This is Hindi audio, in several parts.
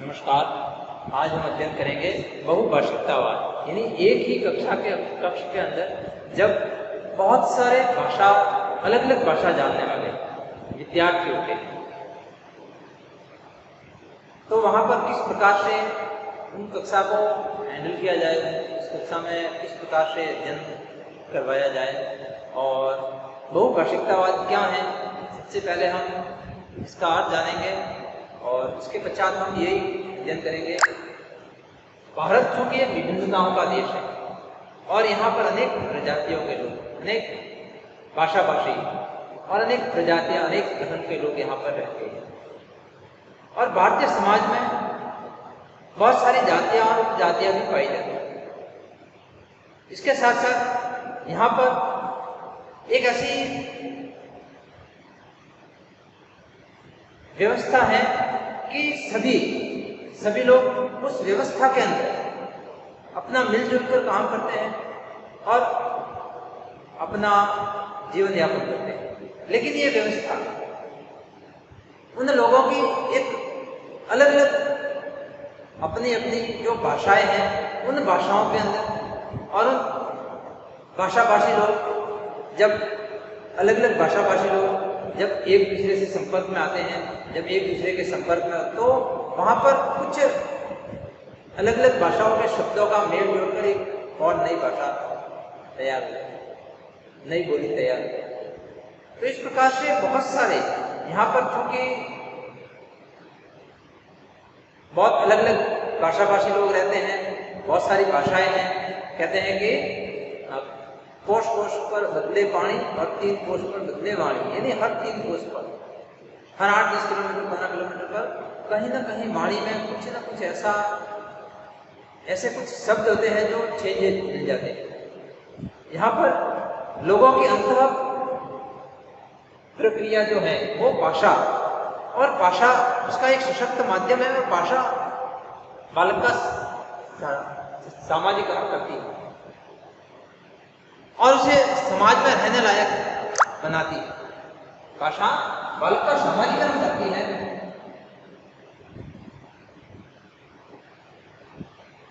नमस्कार। आज हम अध्ययन करेंगे बहुभाषिकतावाद, यानी एक ही कक्ष के अंदर जब बहुत सारे अलग अलग भाषा जानने वाले विद्यार्थी होते हैं तो वहाँ पर किस प्रकार से उन कक्षा को हैंडल किया जाए, उस कक्षा में किस प्रकार से अध्ययन करवाया जाए और बहुभाषिकतावाद क्या है, सबसे पहले हम इसका अर्थ जानेंगे और उसके पश्चात हम यही अध्ययन करेंगे। भारत चूंकि एक विभिन्नताओं का देश है और यहाँ पर अनेक प्रजातियों के लोग, अनेक भाषा भाषी और अनेक प्रजातियां, अनेक धर्म के लोग यहाँ पर रहते हैं और भारतीय समाज में बहुत सारी जातियां और उपजातियां भी पाई जाती हैं। इसके साथ साथ यहाँ पर एक ऐसी व्यवस्था है कि सभी लोग उस व्यवस्था के अंदर अपना मिलजुल कर काम करते हैं और अपना जीवन यापन करते हैं। लेकिन ये व्यवस्था उन लोगों की एक अलग अलग अपनी अपनी जो भाषाएं हैं, उन भाषाओं के अंदर और उन भाषाभाषी लोग जब अलग अलग भाषाभाषी लोग जब एक दूसरे से संपर्क में आते हैं, जब एक दूसरे के संपर्क में, तो वहाँ पर कुछ अलग अलग भाषाओं के शब्दों का मेल जोड़कर एक और नई भाषा तैयार हो जाती है, नई बोली तैयार हो जाती है। तो इस प्रकार से बहुत सारे यहाँ पर चूंकि बहुत अलग अलग भाषाभाषी लोग रहते हैं, बहुत सारी भाषाएं हैं। कहते हैं कि कोश कोश पर बदले पानी और 3 कोश पर बदले वाणी, यानी हर 3 कोश पर, हर 8-10 किलोमीटर 15 किलोमीटर पर कहीं ना कहीं वाणी में कुछ ना कुछ ऐसे कुछ शब्द होते हैं जो चेंज मिल जाते हैं। यहाँ पर लोगों की अंतः प्रक्रिया जो है वो भाषा, और भाषा उसका एक सशक्त माध्यम है और भाषा बालक का सामाजिकरण करती है और उसे समाज में रहने लायक बनाती है। भाषा बालक का सामाजिकरण करती है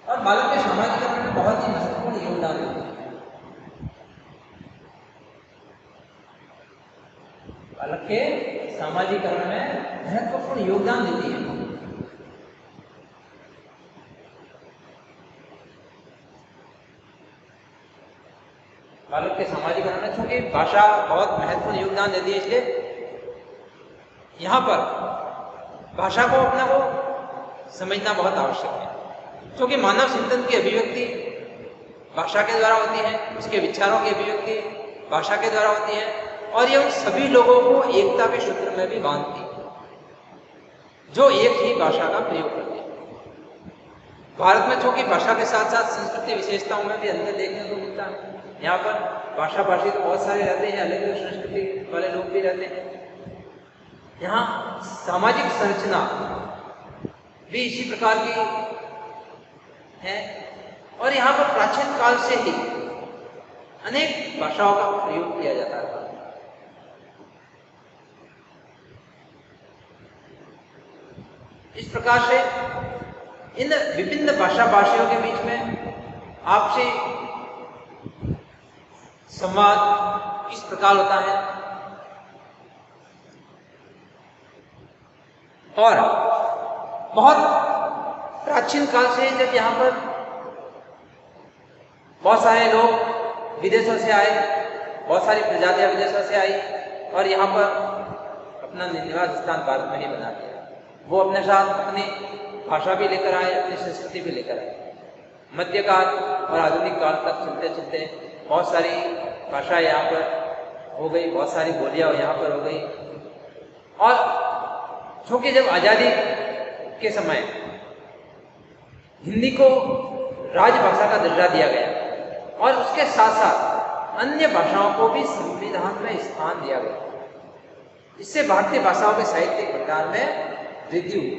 और बालक के सामाजिकरण में बहुत ही महत्वपूर्ण योगदान देती है। बालक के सामाजिकरण में महत्वपूर्ण योगदान देती है। बालक के सामाजिकरण में चूंकि भाषा बहुत महत्वपूर्ण योगदान देती है, इसलिए यहाँ पर भाषा को अपने को समझना बहुत आवश्यक है। क्योंकि मानव चिंतन की अभिव्यक्ति भाषा के द्वारा होती है, उसके विचारों की अभिव्यक्ति भाषा के द्वारा होती है और ये उन सभी लोगों को एकता के सूत्र में भी बांधती है जो एक ही भाषा का प्रयोग करते हैं। भारत में चूंकि भाषा के साथ साथ संस्कृति विशेषताओं में भी अंतर देखने को मिलता है। यहाँ पर भाषाभाषी तो बहुत सारे रहते हैं, अलग अलग संस्कृति वाले लोग भी रहते हैं। यहाँ सामाजिक संरचना भी इसी प्रकार की है और यहाँ पर प्राचीन काल से ही अनेक भाषाओं का प्रयोग किया जाता है। इस प्रकार से इन विभिन्न भाषाभाषियों के बीच में आपसे संवाद इस प्रकार होता है और बहुत प्राचीन काल से जब यहाँ पर बहुत सारे लोग विदेशों से आए, बहुत सारी प्रजातियां विदेशों से आई और यहाँ पर अपना निवास स्थान भारत में ही बना दिया। वो अपने साथ अपनी भाषा भी लेकर आए, अपनी संस्कृति भी लेकर आए। मध्यकाल और आधुनिक काल तक चलते चलते बहुत सारी भाषाएं यहाँ पर हो गई, बहुत सारी बोलियां यहाँ पर हो गई और चूंकि जब आज़ादी के समय हिंदी को राजभाषा का दर्जा दिया गया और उसके साथ साथ अन्य भाषाओं को भी संविधान में स्थान दिया गया, इससे भारतीय भाषाओं के साहित्यिक भंडार में वृद्धि हुई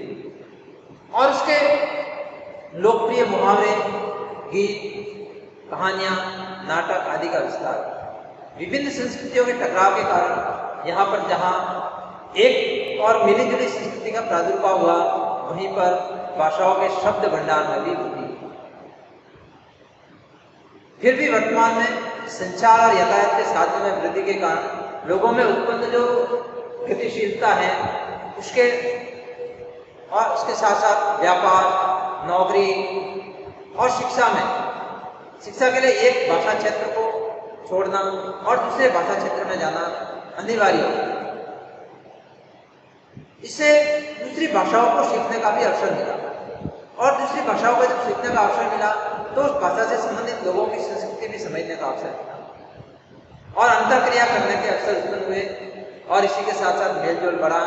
और उसके लोकप्रिय मुहावरे, गीत, कहानियां, नाटक आदि का विस्तार। विभिन्न संस्कृतियों के टकराव के कारण यहाँ पर जहाँ एक और मिली जुली संस्कृति का प्रादुर्भाव हुआ, वहीं पर भाषाओं के शब्द भंडार में भी वृद्धि। फिर भी वर्तमान में संचार और यातायात के साधन में वृद्धि के कारण लोगों में उत्पन्न जो गतिशीलता है उसके उसके साथ साथ व्यापार, नौकरी और शिक्षा के लिए एक भाषा क्षेत्र को छोड़ना और दूसरे भाषा क्षेत्र में जाना अनिवार्य हो। इससे दूसरी भाषाओं को सीखने का भी अवसर मिला और दूसरी भाषाओं को जब सीखने का अवसर मिला तो उस भाषा से संबंधित लोगों की संस्कृति भी समझने का अवसर मिला और अंतरक्रिया करने के अवसर उत्पन्न हुए और इसी के साथ साथ मेलजोल बढ़ा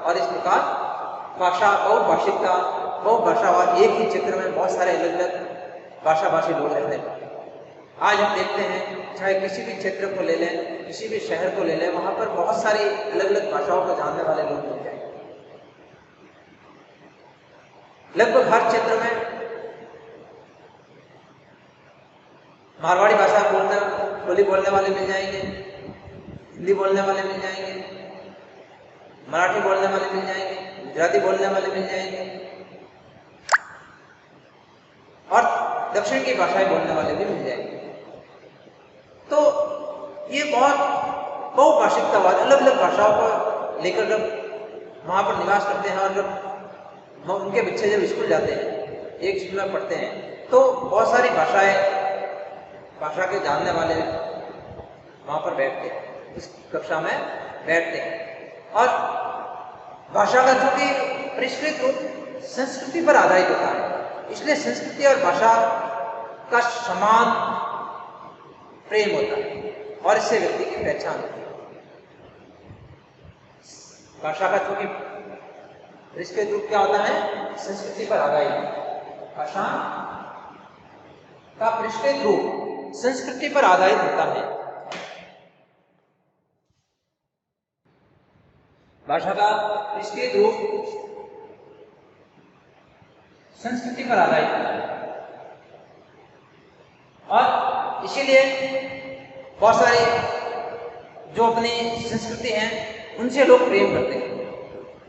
और इस प्रकार भाषा बहुभाषिकता बहुभाषावाद एक ही क्षेत्र में बहुत सारे अलग अलग भाषाभाषी लोग रहने लगे। आज हम देखते हैं चाहे किसी भी क्षेत्र को ले लें, किसी भी शहर को ले लें, वहां पर बहुत सारी अलग अलग भाषाओं को जानने वाले लोग मिल जाएंगे। लगभग हर क्षेत्र में मारवाड़ी भाषा बोलने वाले मिल जाएंगे, हिंदी बोलने वाले मिल जाएंगे, मराठी बोलने वाले मिल जाएंगे, गुजराती बोलने वाले मिल जाएंगे और दक्षिण की भाषाएं बोलने वाले भी मिल जाएंगे। तो ये बहुत बहुभाषिकतावाद अलग अलग भाषाओं को लेकर जब वहां पर निवास करते हैं और जब उनके बच्चे जब स्कूल जाते हैं, एक स्कूल में पढ़ते हैं, तो बहुत सारी भाषा के जानने वाले वहां पर बैठते हैं, इस कक्षा में बैठते हैं और भाषा का जो कि परिष्कृत रूप संस्कृति पर आधारित होता है, इसलिए संस्कृति और भाषा का समान प्रेम होता है और इससे व्यक्ति की पहचान होती है। भाषा का चूंकि परिष्कृत रूप क्या होता है, संस्कृति पर आधारित। भाषा का परिष्कृत रूप संस्कृति पर आधारित होता है। भाषा का परिष्कृत रूप संस्कृति पर आधारित होता है और इसीलिए बहुत सारे जो अपनी संस्कृति है उनसे लोग प्रेम करते हैं।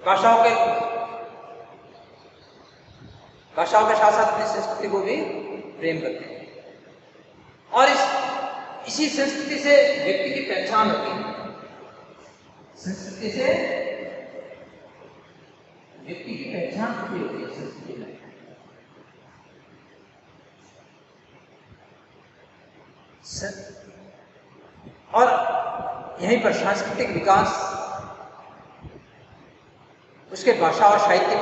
भाषाओं के साथ साथ अपनी संस्कृति को भी प्रेम करते हैं और इसी संस्कृति से व्यक्ति की पहचान होती है। संस्कृति से व्यक्ति की पहचान होती है संस्कृति में। और यहीं पर सांस्कृतिक विकास उसके भाषा और साहित्य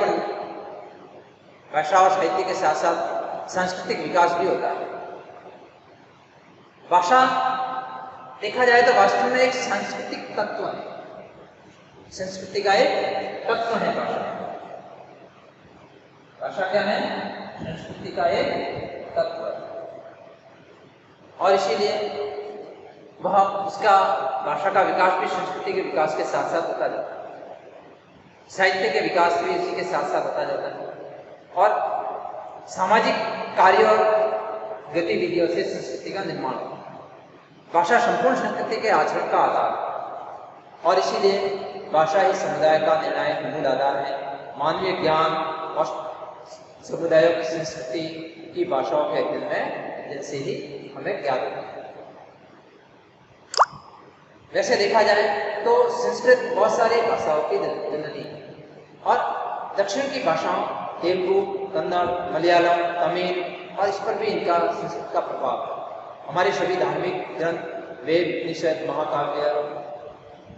के साथ साथ सांस्कृतिक विकास भी होता है। भाषा देखा जाए तो वास्तव में एक सांस्कृतिक तत्व है, संस्कृति का एक तत्व है भाषा। भाषा क्या है? संस्कृति का एक तत्व है और इसीलिए उसका भाषा का विकास भी संस्कृति के विकास के साथ साथ होता जाता है, साहित्य के विकास भी इसी के साथ साथ होता जाता है और सामाजिक कार्यों और गतिविधियों से संस्कृति का निर्माण होता है। भाषा संपूर्ण संस्कृति के आचरण का आधार है और इसीलिए भाषा ही समुदाय का निर्णायक मूल आधार है। मानवीय ज्ञान और समुदायों की संस्कृति की भाषाओं के अध्ययन में जिनसे ही हमें ज्ञात होता है। वैसे देखा जाए तो संस्कृत बहुत सारी भाषाओं की जननी है और दक्षिण की भाषाओं तेलुगु, कन्नड़, मलयालम, तमिल और इस पर भी इनका संस्कृत का प्रभाव है। हमारे सभी धार्मिक ग्रंथ, वेद, उपनिषद, महाकाव्य,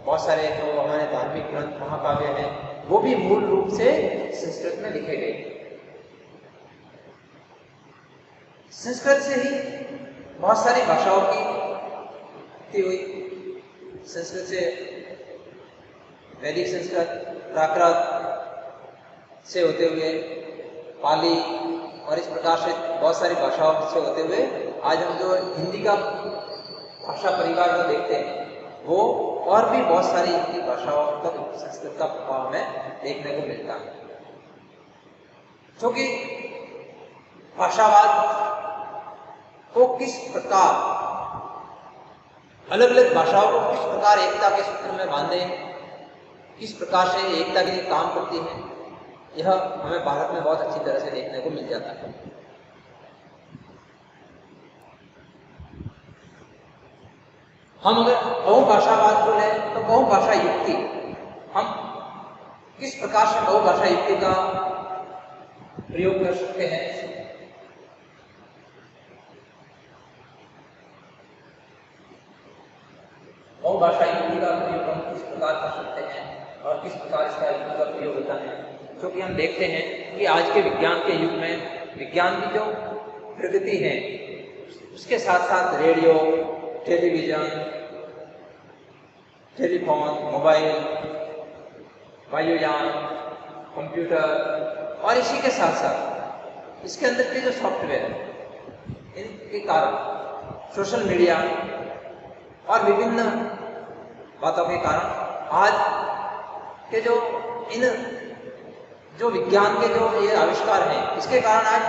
बहुत सारे जो हमारे धार्मिक ग्रंथ महाकाव्य हैं वो भी मूल रूप से संस्कृत में लिखे गए। संस्कृत से ही बहुत सारी भाषाओं की हुई। संस्कृत से वैदिक संस्कृत, प्राकृत से होते हुए पाली और इस प्रकार से बहुत सारी भाषाओं से होते हुए आज हम जो हिंदी का भाषा परिवार को देखते हैं वो और भी बहुत सारी हिंदी भाषाओं तक संस्कृत का प्रभाव हमें देखने को मिलता है। क्योंकि भाषावाद को किस प्रकार अलग अलग भाषाओं को किस प्रकार एकता के सूत्र में बांधे, किस प्रकार से एकता के लिए काम करती है, यह हमें भारत में बहुत अच्छी तरह से देखने को मिल जाता है। हम अगर बहुभाषावाद को लें तो बहुभाषा युक्ति, हम किस प्रकार से बहुभाषा युक्ति का प्रयोग कर सकते हैं। बहुभाषा युक्ति का प्रयोग हम किस प्रकार कर सकते हैं और किस प्रकार इसका युक्ति का प्रयोग होता है, क्योंकि हम देखते हैं कि आज के विज्ञान के युग में विज्ञान की जो प्रगति है उसके साथ साथ रेडियो, टेलीविजन, टेलीफोन, मोबाइल, वायुयान, कंप्यूटर और इसी के साथ साथ इसके अंदर के जो सॉफ्टवेयर, इनके कारण सोशल मीडिया और विभिन्न बातों के कारण आज के जो विज्ञान के जो ये आविष्कार हैं, इसके कारण आज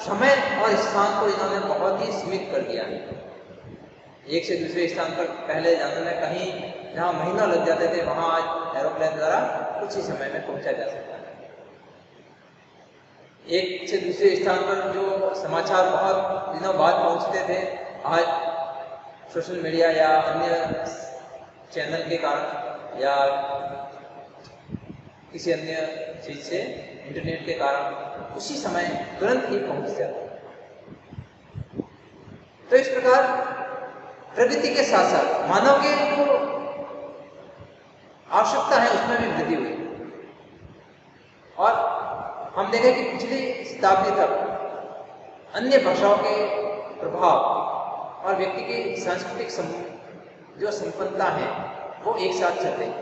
समय और स्थान को इन्होंने बहुत ही सीमित कर दिया है। एक से दूसरे स्थान पर पहले जाने में कहीं जहाँ महीनों लग जाते थे, वहाँ आज एरोप्लेन द्वारा कुछ ही समय में पहुंचा जा सकता है। एक से दूसरे स्थान पर जो समाचार बहुत दिनों बाद पहुंचते थे, आज सोशल मीडिया या अन्य चैनल के कारण या किसी अन्य चीज से, इंटरनेट के कारण उसी समय तुरंत ही पहुंच जाता है। तो इस प्रकार प्रगति के साथ साथ मानव के जो आवश्यकता है उसमें भी वृद्धि हुई और हम देखें कि पिछली शताब्दी तक अन्य भाषाओं के प्रभाव और व्यक्ति की सांस्कृतिक जो संपन्नता है वो एक साथ चल रही है।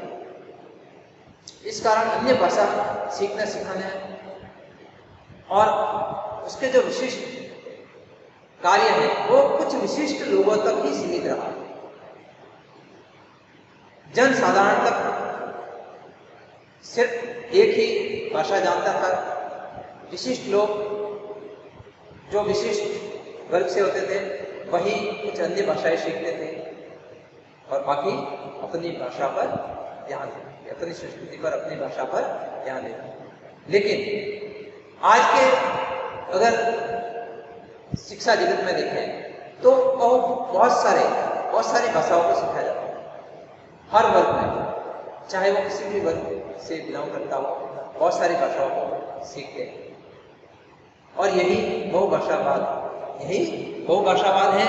इस कारण अन्य भाषा सीखने सिखाने और उसके जो विशिष्ट कार्य है वो कुछ विशिष्ट लोगों तक ही सीमित रहा। जन साधारण तक सिर्फ एक ही भाषा जानता था। विशिष्ट लोग जो विशिष्ट वर्ग से होते थे वही कुछ अन्य भाषाएं सीखते थे और बाकी अपनी भाषा पर ध्यान देते, अपनी संस्कृति पर, अपनी भाषा पर ध्यान देते। लेकिन आज के अगर शिक्षा जगत में देखें तो बहुत सारी भाषाओं को सीखा जाता है। हर वर्ग में, चाहे वो किसी भी वर्ग से बिलोंग करता हो, बहुत सारी भाषाओं को सीखते हैं और यही बहुभाषावाद है।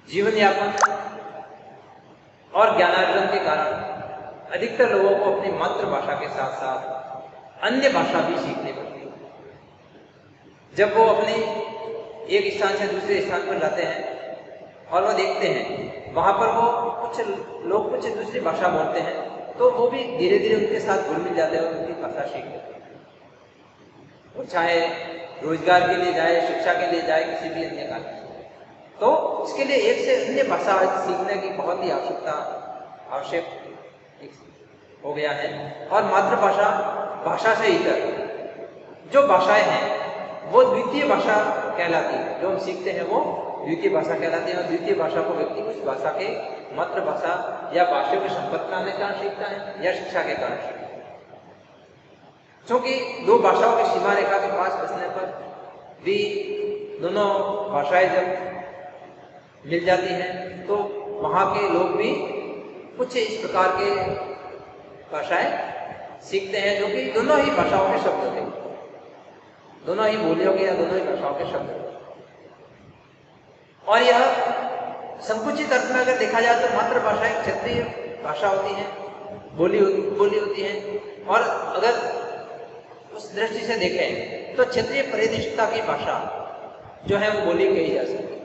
जीवन यापन और ज्ञानार्जन के कारण अधिकतर लोगों को अपनी मातृभाषा के साथ साथ अन्य भाषा भी सीखनी पड़ती है। जब वो अपने एक स्थान से दूसरे स्थान पर जाते हैं और वो देखते हैं वहां पर वो कुछ लोग कुछ दूसरी भाषा बोलते हैं, तो वो भी धीरे धीरे उनके साथ घुल मिल जाते हैं और उनकी भाषा सीख लेते हैं। वो चाहे रोजगार के लिए जाए, शिक्षा के लिए जाए, किसी भी अन्य कार्य, तो इसके लिए एक से अन्य भाषा सीखने की बहुत ही आवश्यक हो गया है। और मातृभाषा भाषा से इतर जो भाषाएं हैं वो द्वितीय भाषा कहलाती है। जो हम सीखते हैं वो द्वितीय भाषा कहलाती है और द्वितीय भाषा को व्यक्ति उस भाषा के मातृभाषा या भाषा की संपत्ति आने के कारण सीखता है या शिक्षा के कारण सीखता है। क्योंकि दो भाषाओं की सीमा रेखा के पास बसने पर भी दोनों भाषाएं जब मिल जाती हैं तो वहाँ के लोग भी कुछ इस प्रकार के भाषाएं सीखते हैं जो कि दोनों ही भाषाओं के शब्द होते हैं, दोनों ही बोलियों के या दोनों ही भाषाओं के शब्द होते हैं। और यह संकुचित अर्थ में अगर देखा जाए तो मातृभाषा एक क्षेत्रीय भाषा होती है, बोली होती है। और अगर उस दृष्टि से देखें तो क्षेत्रीय परिनिष्ठता की भाषा जो है वो बोली कही जा सकती है।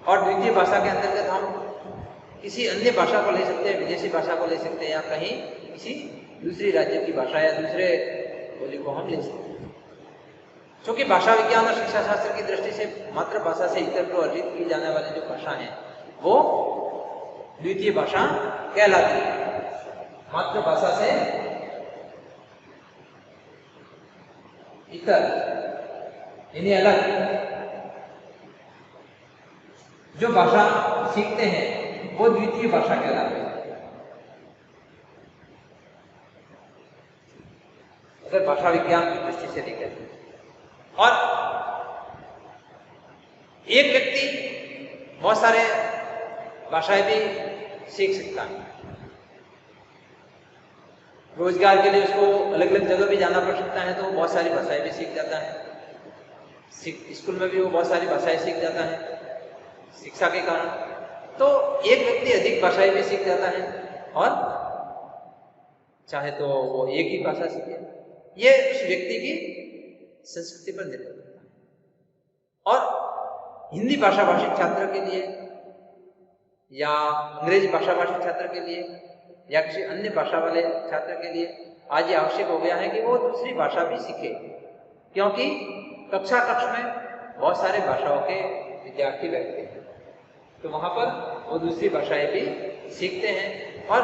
और द्वितीय भाषा के अंतर्गत हम किसी अन्य भाषा को ले सकते हैं, विदेशी भाषा को ले सकते हैं या कहीं किसी दूसरी राज्य की भाषा या दूसरे बोली को हम ले सकते हैं। क्योंकि भाषा विज्ञान और शिक्षा शास्त्र की दृष्टि से मातृभाषा से इतर को अर्जित की जाने वाली जो भाषा है वो द्वितीय भाषा कहलाती है। मातृभाषा से इतर यानी अलग जो भाषा सीखते हैं वो द्वितीय भाषा कहलाती है। अगर भाषा विज्ञान की दृष्टि से देखें। और एक व्यक्ति बहुत सारे भाषाएं भी सीख सकता है। रोजगार के लिए उसको अलग अलग जगह भी जाना पड़ सकता है, तो वो बहुत सारी भाषाएं भी सीख जाता है। स्कूल में भी वो बहुत सारी भाषाएं सीख जाता है शिक्षा के कारण। तो एक व्यक्ति अधिक भाषाएं भी सीख जाता है, और चाहे तो वो एक ही भाषा सीखे, ये उस व्यक्ति की संस्कृति पर निर्भर करता है। और हिंदी भाषा भाषी छात्र के लिए या अंग्रेजी भाषा भाषी छात्र के लिए या किसी अन्य भाषा वाले छात्र के लिए आज ये आवश्यक हो गया है कि वो दूसरी भाषा भी सीखे, क्योंकि कक्षा में बहुत सारे भाषाओं के विद्यार्थी बैठते हैं, तो वहां पर वो दूसरी भाषाएं भी सीखते हैं। और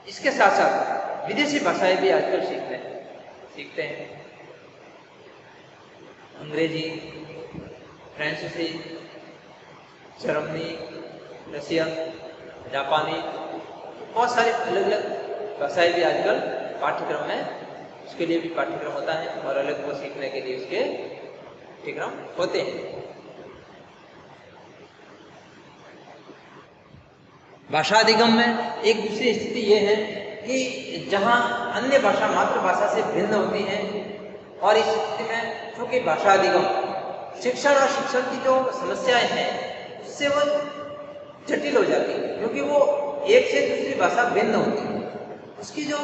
इसके साथ साथ विदेशी भाषाएं भी आजकल सीखते हैं। अंग्रेजी, फ्रांसीसी, जर्मनी, रशियन, जापानी, बहुत सारी अलग अलग भाषाएं भी आजकल पाठ्यक्रम में, उसके लिए भी पाठ्यक्रम होता है, और अलग वो सीखने के लिए उसके पाठ्यक्रम होते हैं। भाषा अधिगम में एक दूसरी स्थिति यह है कि जहां अन्य भाषा मातृभाषा से भिन्न होती है, और इस स्थिति में चूंकि भाषा अधिगम शिक्षण और शिक्षण की जो समस्याएं हैं उससे वो जटिल हो जाती है, क्योंकि वो एक से दूसरी भाषा भिन्न होती है। उसकी जो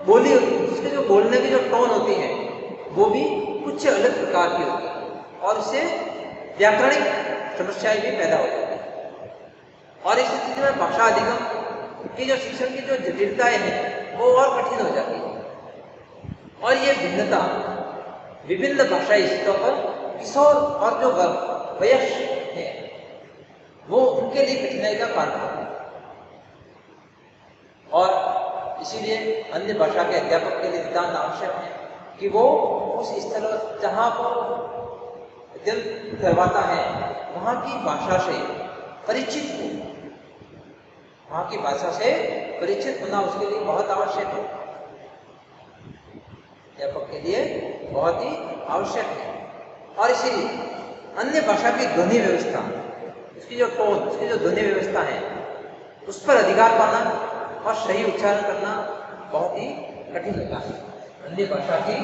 बोली होती है, उसके जो बोलने की जो टोन होती है वो भी कुछ अलग प्रकार की होती है, और उससे व्याकरणिक समस्याएं भी पैदा हो जाती है। और इस स्थिति में भाषा अधिगम की जो शिक्षण की जो जटिलताएं हैं वो और कठिन हो जाती है। और ये भिन्नता विभिन्न भाषाई स्थितियों पर किशोर और जो वयस्क है वो उनके लिए कठिनाई का कारण होता है। और इसीलिए अन्य भाषा के अध्यापक के लिए नितांत आवश्यक है कि वो उस स्थल जहाँ वो अध्ययन करवाता है वहाँ की भाषा से परिचित हो, वहाँ की भाषा से परिचित होना उसके लिए बहुत आवश्यक है, अध्यापक के लिए बहुत ही आवश्यक है। और इसीलिए अन्य भाषा की ध्वनि व्यवस्था, उसकी जो टोन, उसकी जो ध्वनि व्यवस्था है उस पर अधिकार पाना और सही उच्चारण करना बहुत ही कठिन होता है। अन्य भाषा की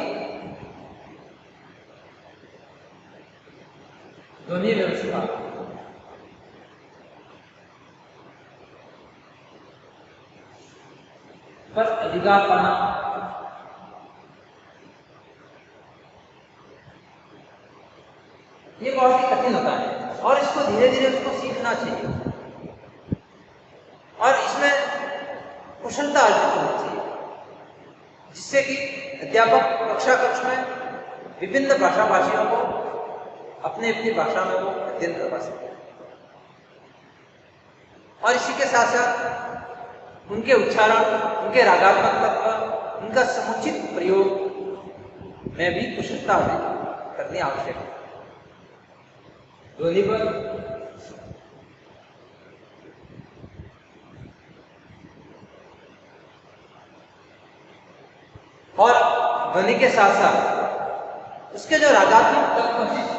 ध्वनि व्यवस्था पर अधिकार पाना ये बहुत ही कठिन होता है, और इसको धीरे धीरे उसको सीखना चाहिए, और इसमें कुशलता अर्जित होनी चाहिए, जिससे कि अध्यापक कक्षा में विभिन्न भाषा भाषियों को अपनी अपनी भाषा में वो अध्ययन करवा सके। और इसी के साथ साथ उनके उच्चारण, उनके रागात्मक तत्व, उनका समुचित प्रयोग में भी कुशलता करनी आवश्यक है। ध्वनि पर और ध्वनि के साथ साथ उसके जो रागात्मक तत्व हैं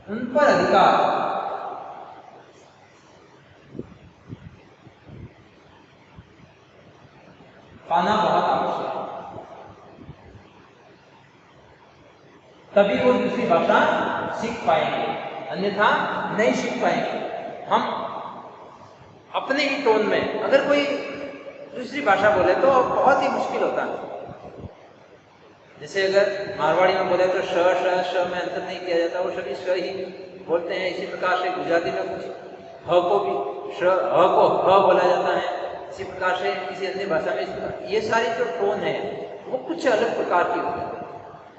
उन पर अधिकार पाना बहुत आवश्यक है, तभी वो दूसरी भाषा सीख पाएंगे, अन्यथा नहीं सीख पाएंगे। हम अपने ही टोन में अगर कोई दूसरी भाषा बोले तो बहुत ही मुश्किल होता है। जैसे अगर मारवाड़ी में बोले तो श में अंतर नहीं किया जाता, वो सभी श ही बोलते हैं। इसी प्रकार से गुजराती में कुछ ह को भी ह को ह बोला जाता है, इसी प्रकार से किसी अन्य भाषा में ये सारी जो टोन है वो कुछ अलग प्रकार की होती है।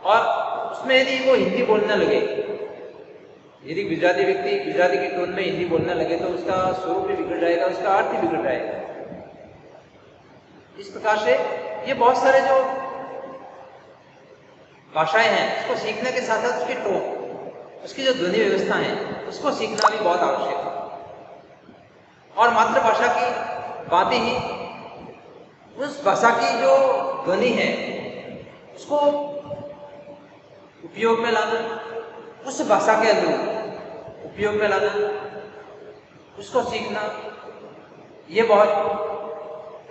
और उसमें यदि वो हिंदी बोलने लगे, यदि गुजराती व्यक्ति गुजराती के टोन में हिंदी बोलने लगे तो उसका स्वरूप भी बिगड़ जाएगा, उसका अर्थ भी बिगड़ जाएगा। इस प्रकार से ये बहुत सारे जो भाषाएं हैं उसको सीखने के साथ साथ उसकी टोन, उसकी जो ध्वनि व्यवस्था है उसको सीखना भी बहुत आवश्यक है। और मातृभाषा की बातें ही उस भाषा की जो ध्वनि है उसको उपयोग में लाना, उस भाषा के अनुरूप उपयोग में लाना, उसको सीखना, ये बहुत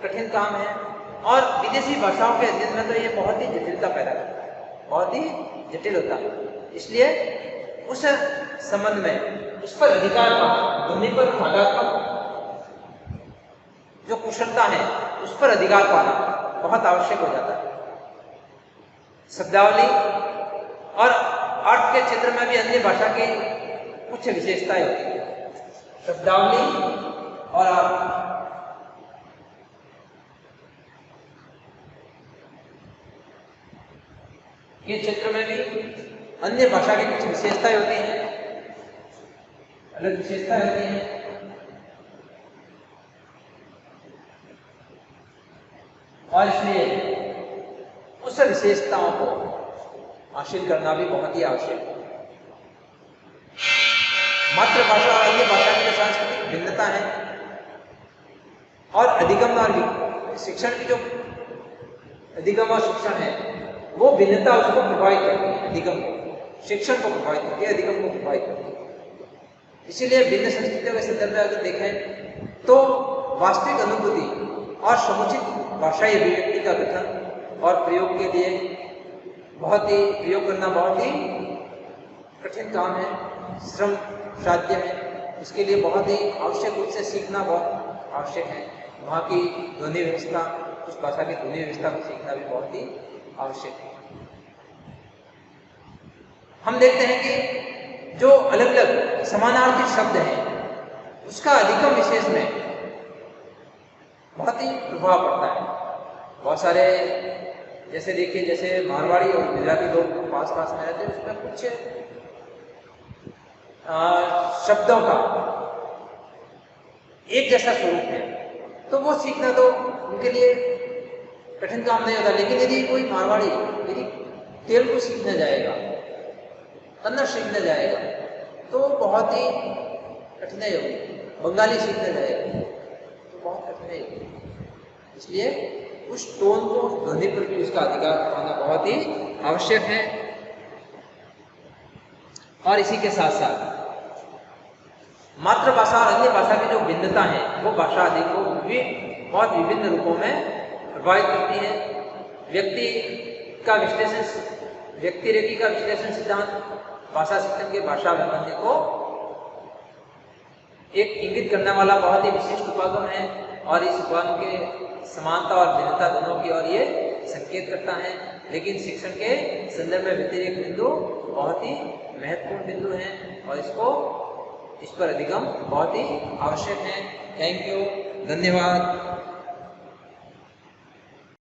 कठिन काम है। और विदेशी भाषाओं के अध्ययन में तो ये बहुत ही जटिलता पैदा करता है, बहुत ही जटिल होता है। इसलिए उस संबंध में उस पर अधिकार पाना, ध्वनि पर भाषात्मक जो कुशलता है उस पर अधिकार पाना बहुत आवश्यक हो जाता है। शब्दावली और अर्थ के क्षेत्र में भी अन्य भाषा की कुछ विशेषताएं होती है। शब्दावली और अर्थ के क्षेत्र में भी अन्य भाषा की कुछ विशेषताएं होती हैं, अलग विशेषताएं होती हैं। और इसलिए उस विशेषताओं को हासिल करना भी बहुत ही आवश्यक है। मातृभाषा और अन्य भाषा की जो सांस्कृतिक भिन्नता है और अधिगम और शिक्षण की जो अधिगम और शिक्षण है वो भिन्नता उसको प्रभावित करती है, अधिगम को, शिक्षण को प्रभावित करती है, अधिगम को प्रभावित करती है। इसीलिए भिन्न संस्कृतियों के संदर्भ में अगर देखें तो वास्तविक अनुभूति और समुचित भाषाई अभिव्यक्ति का गठन और प्रयोग के लिए प्रयोग करना बहुत ही कठिन काम है, श्रम साध्य है। इसके लिए बहुत ही आवश्यक रूप से सीखना बहुत आवश्यक है। वहाँ की ध्वनि व्यवस्था, उस भाषा की ध्वनि व्यवस्था को सीखना भी बहुत ही आवश्यक है। हम देखते हैं कि जो अलग अलग समानार्थी शब्द हैं उसका अधिगम विशेष में बहुत ही प्रभाव पड़ता है। बहुत सारे जैसे देखिए, जैसे मारवाड़ी और गुजराती लोग पास पास में रहते हैं, उसमें कुछ शब्दों का एक जैसा स्वरूप है, तो वो सीखना तो उनके लिए कठिन काम नहीं होता। लेकिन यदि कोई मारवाड़ी यदि तेलुगु सीखने जाएगा, कन्नड़ सीखने जाएगा, तो बहुत ही कठिनाई होगी। बंगाली सीखने जाएगा तो बहुत कठिनाई होगी। इसलिए उस टोन को, ध्वनि पर भी उसका अधिकार पाना बहुत ही आवश्यक है। और इसी के साथ साथ मातृभाषा और अन्य भाषा की जो भिन्नता है वो भाषा आदि को भी बहुत विभिन्न रूपों में प्रभावित करती है। व्यक्तिरेखी का विश्लेषण सिद्धांत भाषा शिक्षण के भाषा व्यवहार को एक इंगित करने वाला बहुत ही विशिष्ट उपागम है और इस उपागम के समानता और भिन्नता दोनों की ओर ये संकेत करता है। लेकिन शिक्षण के संदर्भ में व्यतिरेक बिंदु बहुत ही महत्वपूर्ण बिंदु हैं और इस पर अधिगम बहुत ही आवश्यक है। थैंक यू, धन्यवाद।